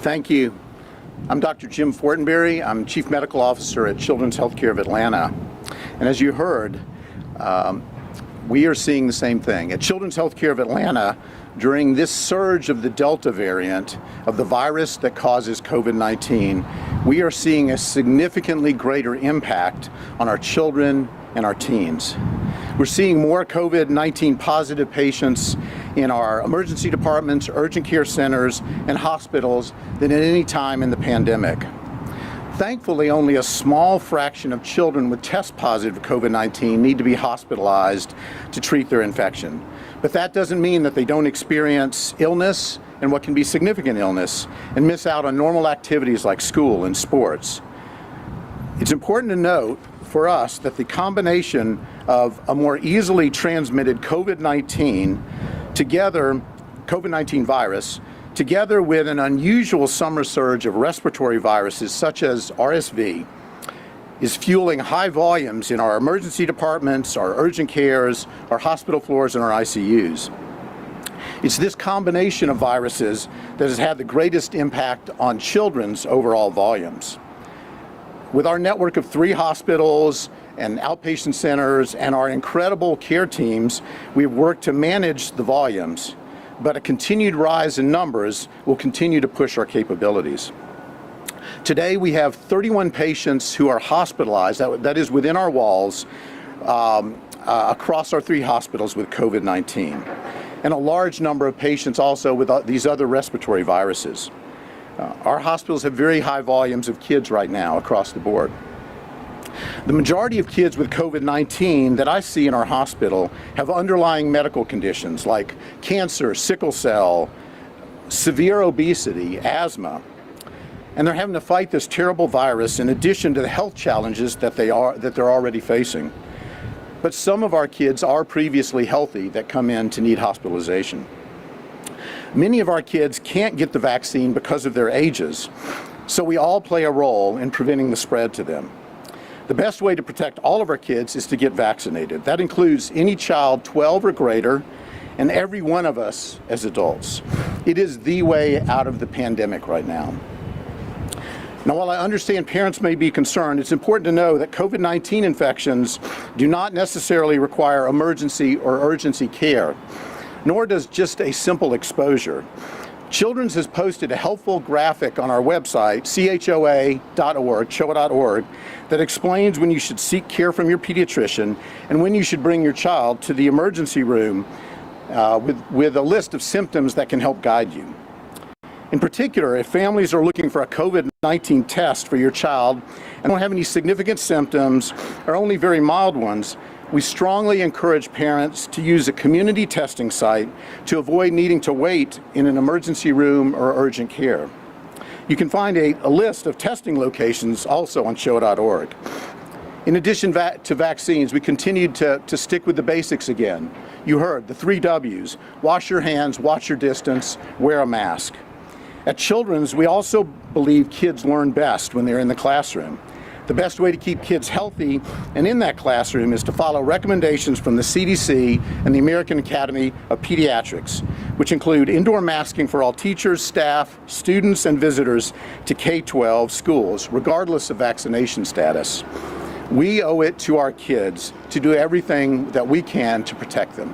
Thank you. I'm Dr. Jim Fortenberry. I'm Chief Medical Officer at Children's Healthcare of Atlanta. And as you heard, we are seeing the same thing. At Children's Healthcare of Atlanta, during this surge of the Delta variant of the virus that causes COVID-19, we are seeing a significantly greater impact on our children and our teens. We're seeing more COVID-19 positive patients in our emergency departments, urgent care centers, and hospitals than at any time in the pandemic. Thankfully, only a small fraction of children with test positive COVID-19 need to be hospitalized to treat their infection. But that doesn't mean that they don't experience illness and what can be significant illness and miss out on normal activities like school and sports. It's important to note for us that the combination of a more easily transmitted COVID-19 virus, together with an unusual summer surge of respiratory viruses such as RSV, is fueling high volumes in our emergency departments, our urgent cares, our hospital floors, and our ICUs. It's this combination of viruses that has had the greatest impact on children's overall volumes. With our network of 3 hospitals and outpatient centers and our incredible care teams, we've worked to manage the volumes, but a continued rise in numbers will continue to push our capabilities. Today we have 31 patients who are hospitalized, that is within our walls, across our 3 hospitals with COVID-19, and a large number of patients also with these other respiratory viruses. Our hospitals have very high volumes of kids right now across the board. The majority of kids with COVID-19 that I see in our hospital have underlying medical conditions like cancer, sickle cell, severe obesity, asthma, and they're having to fight this terrible virus in addition to the health challenges that they're already facing. But some of our kids are previously healthy that come in to need hospitalization. Many of our kids can't get the vaccine because of their ages, so we all play a role in preventing the spread to them. The best way to protect all of our kids is to get vaccinated. That includes any child 12 or greater and every one of us as adults. It is the way out of the pandemic right now. Now, while I understand parents may be concerned, it's important to know that COVID-19 infections do not necessarily require emergency or urgency care, nor does just a simple exposure. Children's has posted a helpful graphic on our website, choa.org, that explains when you should seek care from your pediatrician and when you should bring your child to the emergency room with a list of symptoms that can help guide you. In particular, if families are looking for a COVID-19 test for your child and don't have any significant symptoms or only very mild ones, we strongly encourage parents to use a community testing site to avoid needing to wait in an emergency room or urgent care. You can find a list of testing locations also on choa.org. In addition to vaccines, we continued to stick with the basics again. You heard the 3 W's: wash your hands, watch your distance, wear a mask. At Children's, we also believe kids learn best when they're in the classroom. The best way to keep kids healthy and in that classroom is to follow recommendations from the CDC and the American Academy of Pediatrics, which include indoor masking for all teachers, staff, students, and visitors to K-12 schools, regardless of vaccination status. We owe it to our kids to do everything that we can to protect them.